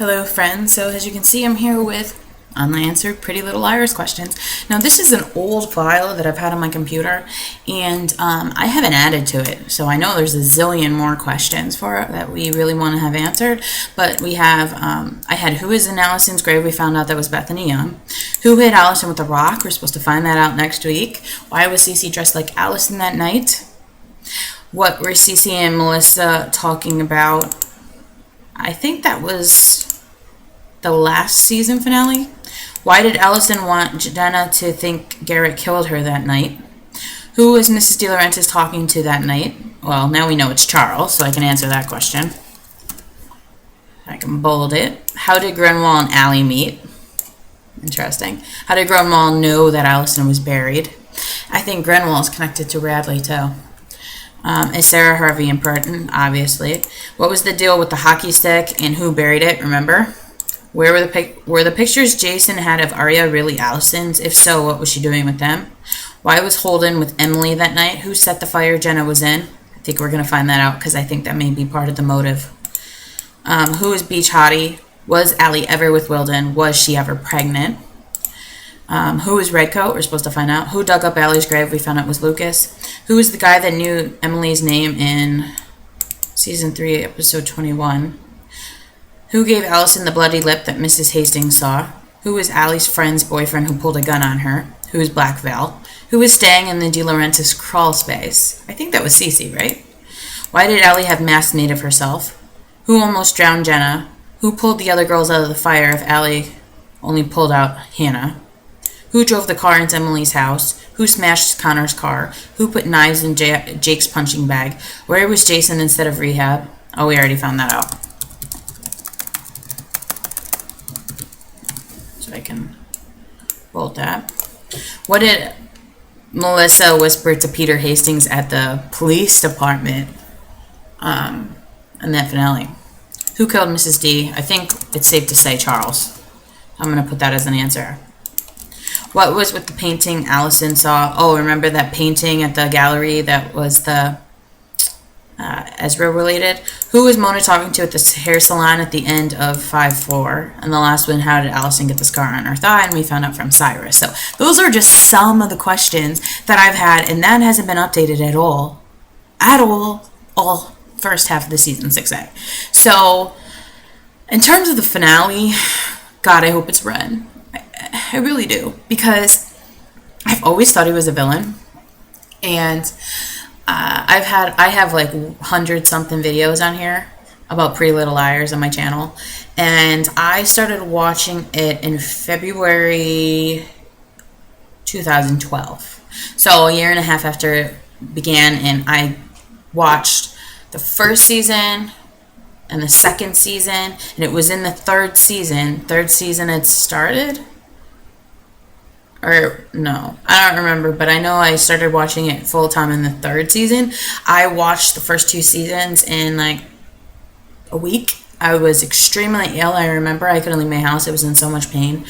Hello, friends. So, as you can see, I'm here with unanswered Pretty Little Liars questions. Now, this is an old file that I've had on my computer, and I haven't added to it. So, I know there's a zillion more questions for it that we really want to have answered. But we have, I had who is in Allison's grave? We found out that was Bethany Young. Who hit Allison with a rock? We're supposed to find that out next week. Why was Cece dressed like Allison that night? What were Cece and Melissa talking about? I think that was the last season finale. Why did Allison want Jenna to think Garrett killed her that night? Who was Mrs. De Laurentiis talking to that night? Well, now we know it's Charles, so I can answer that question. I can bold it. How did Grenwall and Allie meet? Interesting. How did Grenwall know that Allison was buried? I think Grenwall is connected to Radley, too. Is Sarah Harvey important? Obviously. What was the deal with the hockey stick and who buried it? Remember? Where were the pictures Jason had of Arya really Allison's? If so, what was she doing with them? Why was Holden with Emily that night? Who set the fire Jenna was in? I think we're going to find that out because I think that may be part of the motive. Who is Beach Hottie? Was Allie ever with Wilden? Was she ever pregnant? Who is Redcoat? We're supposed to find out. Who dug up Allie's grave? We found out was Lucas. Who is the guy that knew Emily's name in Season 3, Episode 21? Who gave Allison the bloody lip that Mrs. Hastings saw? Who was Allie's friend's boyfriend who pulled a gun on her? Who is Black Val? Who was staying in the De Laurentiis crawl space? I think that was Cece, right? Why did Allie have masks made of herself? Who almost drowned Jenna? Who pulled the other girls out of the fire if Allie only pulled out Hannah? Who drove the car into Emily's house? Who smashed Connor's car? Who put knives in Jake's punching bag? Where was Jason instead of rehab? Oh, we already found that out. So I can bold that. What did Melissa whisper to Peter Hastings at the police department in that finale? Who killed Mrs. D? I think it's safe to say Charles. I'm going to put that as an answer. What was with the painting Allison saw? Oh, remember that painting at the gallery that was the Ezra related? Who was Mona talking to at the hair salon at the end of 5-4? And the last one, how did Allison get the scar on her thigh? And we found out from Cyrus. So those are just some of the questions that I've had, and that hasn't been updated at all. All first half of the season 6A. So in terms of the finale, God, I hope it's Ren. I really do, because I've always thought he was a villain, and I have like 100-something videos on here about Pretty Little Liars on my channel, and I started watching it in February 2012, so a year and a half after it began, and I watched the first season and the second season, and it was in the third season it started. Or, no, I don't remember, but I know I started watching it full-time in the third season. I watched the first 2 seasons in, like, a week. I was extremely ill. I remember I couldn't leave my house. I was in so much pain.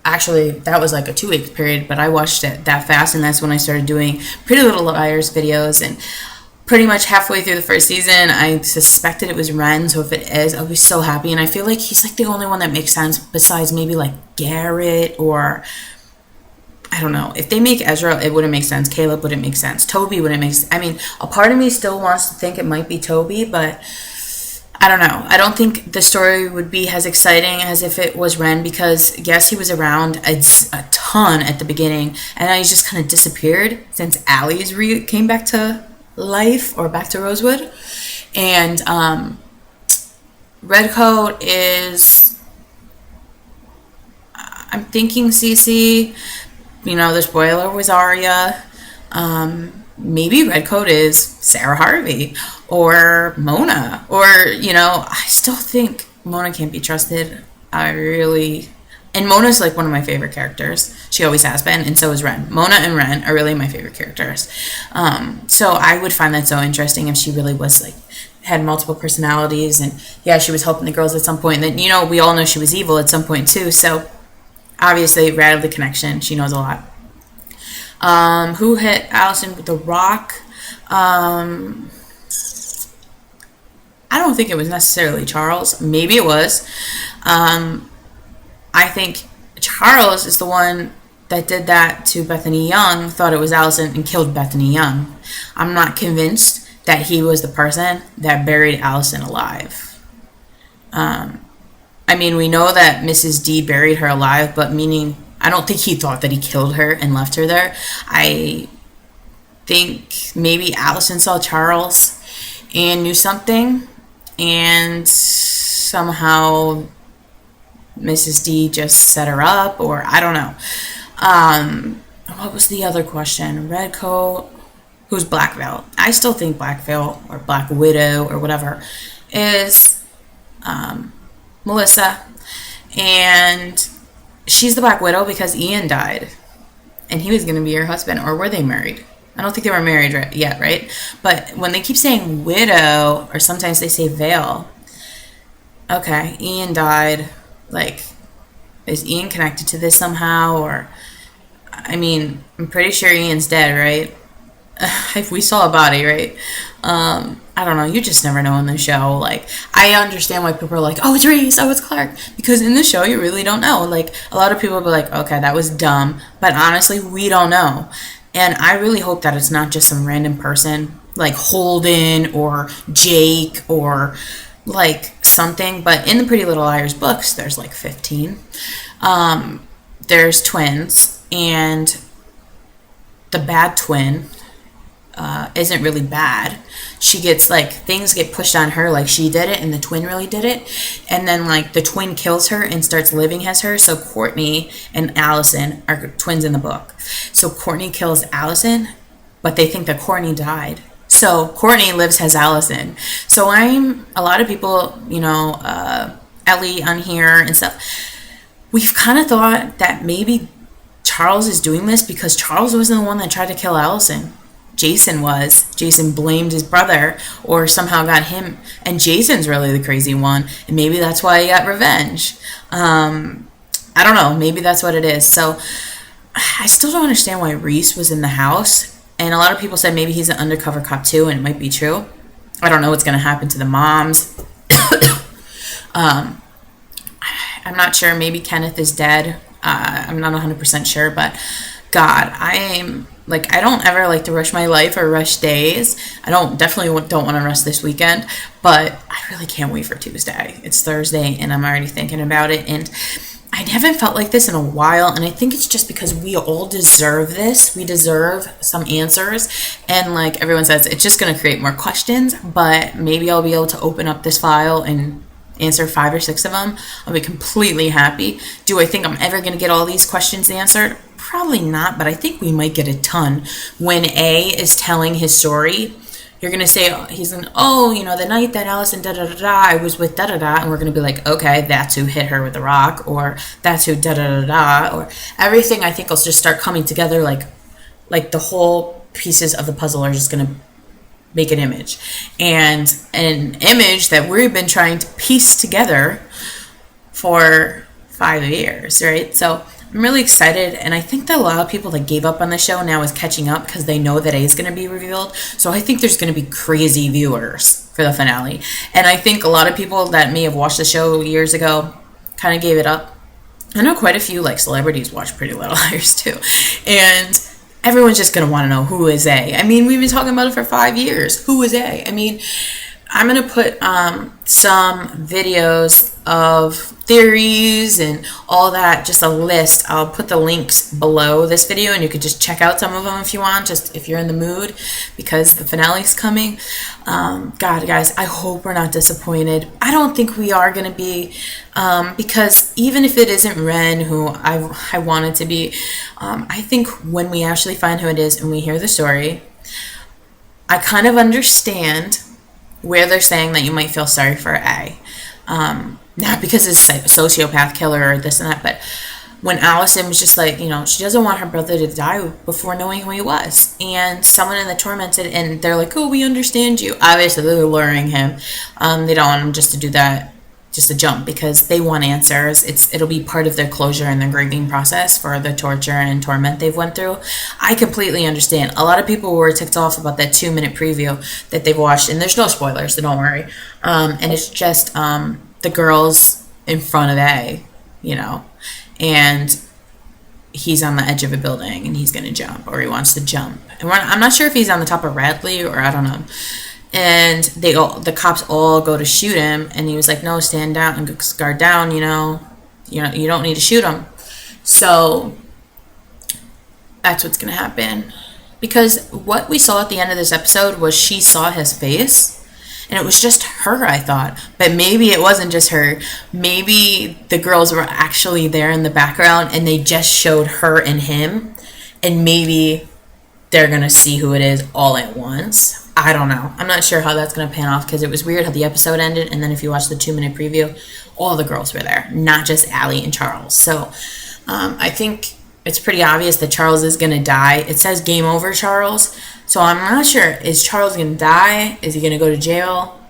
Actually, that was like a 2-week period, but I watched it that fast, and that's when I started doing Pretty Little Liars videos, and pretty much halfway through the first season, I suspected it was Ren, so if it is, I'll be so happy. And I feel like he's like the only one that makes sense besides maybe like Garrett, or I don't know. If they make Ezra, it wouldn't make sense. Caleb wouldn't make sense. Toby wouldn't make sense. I mean, a part of me still wants to think it might be Toby, but I don't know. I don't think the story would be as exciting as if it was Ren, because yes, he was around a ton at the beginning, and now he's just kind of disappeared since Allie's came back to life, or back to Rosewood. And Redcoat is, I'm thinking Cece. You know, the spoiler was Arya. Maybe Redcoat is Sarah Harvey or Mona, or, you know, I still think Mona can't be trusted. And Mona's like one of my favorite characters. She always has been, and so is Ren. Mona and Ren are really my favorite characters. So I would find that so interesting if she really was like, had multiple personalities, and yeah, she was helping the girls at some point. And then, you know, we all know she was evil at some point too. So obviously, Radley connection. She knows a lot. Who hit Allison with the rock? I don't think it was necessarily Charles. Maybe it was. I think Charles is the one that did that to Bethany Young, thought it was Allison, and killed Bethany Young. I'm not convinced that he was the person that buried Allison alive. I mean, we know that Mrs. D buried her alive, but meaning, I don't think he thought that he killed her and left her there. I think maybe Allison saw Charles and knew something, and somehow Mrs. D just set her up, or I don't know. What was the other question? Red coat. Who's Black Veil? I still think Black Veil or Black Widow or whatever is Melissa, and she's the Black Widow because Ian died, and he was going to be her husband. Or were they married? I don't think they were married yet, right? But when they keep saying widow, or sometimes they say veil, okay, Ian died. Like, is Ian connected to this somehow? Or, I mean, I'm pretty sure Ian's dead, right? If we saw a body, right? I don't know. You just never know in the show. Like, I understand why people are like, oh, it's Reese, oh, it's Clark. Because in the show, you really don't know. Like, a lot of people will be like, okay, that was dumb. But honestly, we don't know. And I really hope that it's not just some random person, like Holden or Jake or like something. But in the Pretty Little Liars books, there's like 15. There's twins. And the bad twin isn't really bad. She gets, like, things get pushed on her, like she did it and the twin really did it, and then like the twin kills her and starts living as her. So Courtney and Allison are twins in the book. So Courtney kills Allison, but they think that Courtney died, so Courtney lives as Allison. So a lot of people, you know, Ellie on here and stuff, we've kind of thought that maybe Charles is doing this because Charles wasn't the one that tried to kill Allison. Jason was. Jason blamed his brother or somehow got him. And Jason's really the crazy one. And maybe that's why he got revenge. I don't know. Maybe that's what it is. So I still don't understand why Reese was in the house. And a lot of people said maybe he's an undercover cop too, and it might be true. I don't know what's going to happen to the moms. I'm not sure. Maybe Kenneth is dead. I'm not 100% sure, but God, I don't ever like to rush my life or rush days. I definitely don't want to rush this weekend, but I really can't wait for Tuesday. It's Thursday and I'm already thinking about it, and I haven't felt like this in a while, and I think it's just because we all deserve this. We deserve some answers, and like everyone says, it's just going to create more questions, but maybe I'll be able to open up this file and answer 5 or 6 of them. I'll be completely happy. Do I think I'm ever going to get all these questions answered? Probably not, but I think we might get a ton. When A is telling his story, you're going to say, the night that Allison da-da-da-da, I was with da-da-da, and we're going to be like, okay, that's who hit her with the rock, or that's who da-da-da-da, or everything I think will just start coming together like the whole pieces of the puzzle are just going to make an image. And an image that we've been trying to piece together for 5 years, right? So I'm really excited, and I think that a lot of people that gave up on the show now is catching up because they know that A is going to be revealed. So I think there's going to be crazy viewers for the finale. And I think a lot of people that may have watched the show years ago kind of gave it up. I know quite a few like celebrities watch Pretty Little Liars too. And everyone's just going to want to know who is A. I mean, we've been talking about it for 5 years. Who is A? I mean, I'm going to put some videos of theories and all that, just a list. I'll put the links below this video, and you could just check out some of them if you want, just if you're in the mood, because the finale's coming. God, guys, I hope we're not disappointed. I don't think we are going to be, because even if it isn't Ren, who I want it to be, I think when we actually find who it is and we hear the story, I kind of understand where they're saying that you might feel sorry for A. Not because it's a sociopath killer or this and that, but when Allison was just like, she doesn't want her brother to die before knowing who he was. And someone in the tormented, and they're like, oh, we understand you. Obviously, they're luring him. They don't want him just to do that just a jump because they want answers. It'll be part of their closure and their grieving process for the torture and torment they've went through. I completely understand. A lot of people were ticked off about that 2-minute preview that they've watched, and there's no spoilers, so don't worry. And it's just the girls in front of A, and he's on the edge of a building and he's gonna jump, or he wants to jump. And I'm not sure if he's on the top of Radley or I don't know. And the cops all go to shoot him, and he was like, "No, stand down and guard down. You don't need to shoot him." So that's what's gonna happen, because what we saw at the end of this episode was she saw his face, and it was just her. I thought, but maybe it wasn't just her. Maybe the girls were actually there in the background, and they just showed her and him, and maybe they're gonna see who it is all at once. I don't know. I'm not sure how that's going to pan off, because it was weird how the episode ended, and then if you watch the 2-minute preview, all the girls were there, not just Allie and Charles. So I think it's pretty obvious that Charles is going to die. It says game over, Charles. So I'm not sure. Is Charles going to die? Is he going to go to jail?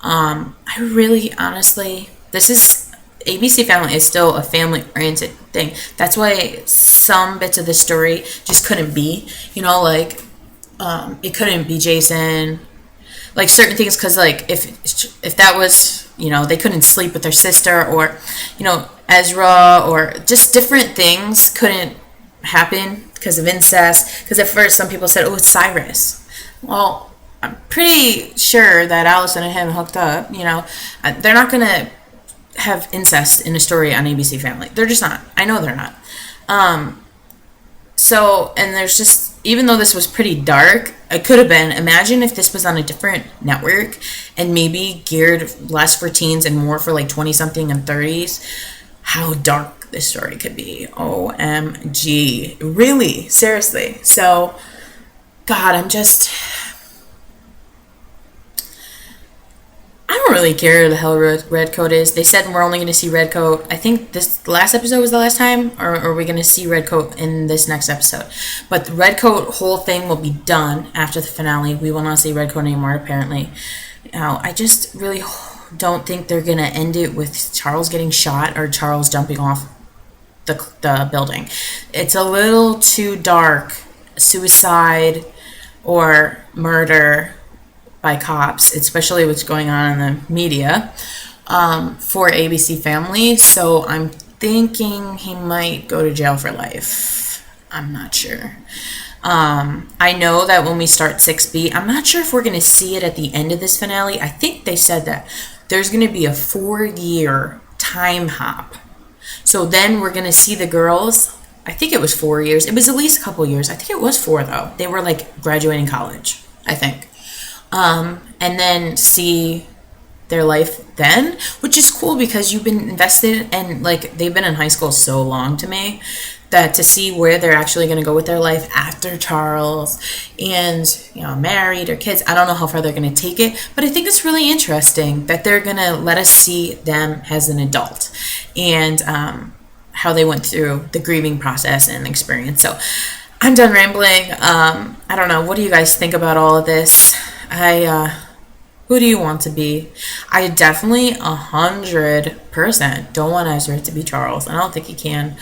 I really, honestly, this is... ABC Family is still a family-oriented thing. That's why some bits of the story just couldn't be, it couldn't be Jason, like certain things, because like if that was, they couldn't sleep with their sister, or Ezra, or just different things couldn't happen because of incest. Because at first some people said, oh, it's Cyrus. Well, I'm pretty sure that Allison and him hooked up. They're not gonna have incest in a story on ABC Family. They're just not. I know they're not. So, and there's just, even though this was pretty dark, it could have been, imagine if this was on a different network and maybe geared less for teens and more for like 20-something and 30s, how dark this story could be. OMG. Really, seriously. So, God, I don't really care who the hell Redcoat is. They said we're only going to see Redcoat. I think this last episode was the last time, or are we going to see Redcoat in this next episode? But the Redcoat whole thing will be done after the finale. We will not see Redcoat anymore, apparently. Now, I just really don't think they're going to end it with Charles getting shot or Charles jumping off the building. It's a little too dark. Suicide or murder by cops, especially what's going on in the media, for ABC Family. So I'm thinking he might go to jail for life. I'm not sure. I know that when we start 6B, I'm not sure if we're going to see it at the end of this finale. I think they said that there's going to be a 4-year time hop. So then we're going to see the girls. I think it was 4 years. It was at least a couple years. I think it was 4, though. They were like graduating college, I think. And then see their life then, which is cool because you've been invested, and like they've been in high school so long to me that to see where they're actually going to go with their life after Charles and married or kids, I don't know how far they're going to take it, but I think it's really interesting that they're going to let us see them as an adult and how they went through the grieving process and experience. So I'm done rambling. I don't know, what do you guys think about all of this? Who do you want to be? I definitely 100% don't want Ezra to be Charles. I don't think he can.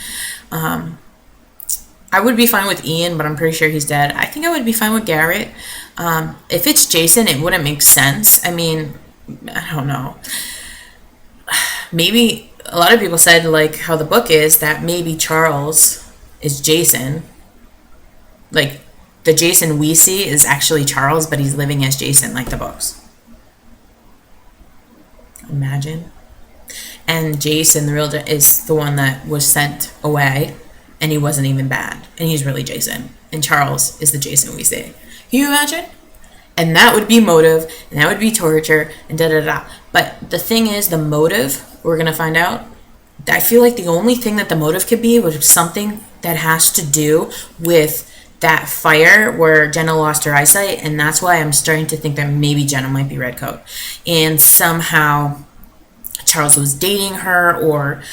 I would be fine with Ian, but I'm pretty sure he's dead. I think I would be fine with Garrett. If it's Jason, it wouldn't make sense. I mean, I don't know. Maybe a lot of people said, like how the book is, that maybe Charles is Jason. Like, the Jason we see is actually Charles, but he's living as Jason, like the books. Imagine. And Jason, the real, is the one that was sent away, and he wasn't even bad, and he's really Jason. And Charles is the Jason we see. Can you imagine? And that would be motive, and that would be torture, and da-da-da. But the thing is, the motive, we're going to find out, I feel like the only thing that the motive could be was something that has to do with that fire where Jenna lost her eyesight, and that's why I'm starting to think that maybe Jenna might be Redcoat. And somehow Charles was dating her, or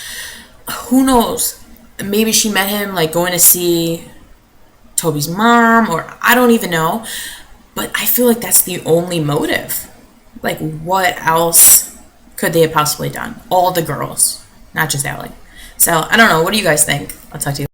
who knows, maybe she met him like going to see Toby's mom, or I don't even know. But I feel like that's the only motive. Like, what else could they have possibly done? All the girls, not just Allie. So I don't know. What do you guys think? I'll talk to you.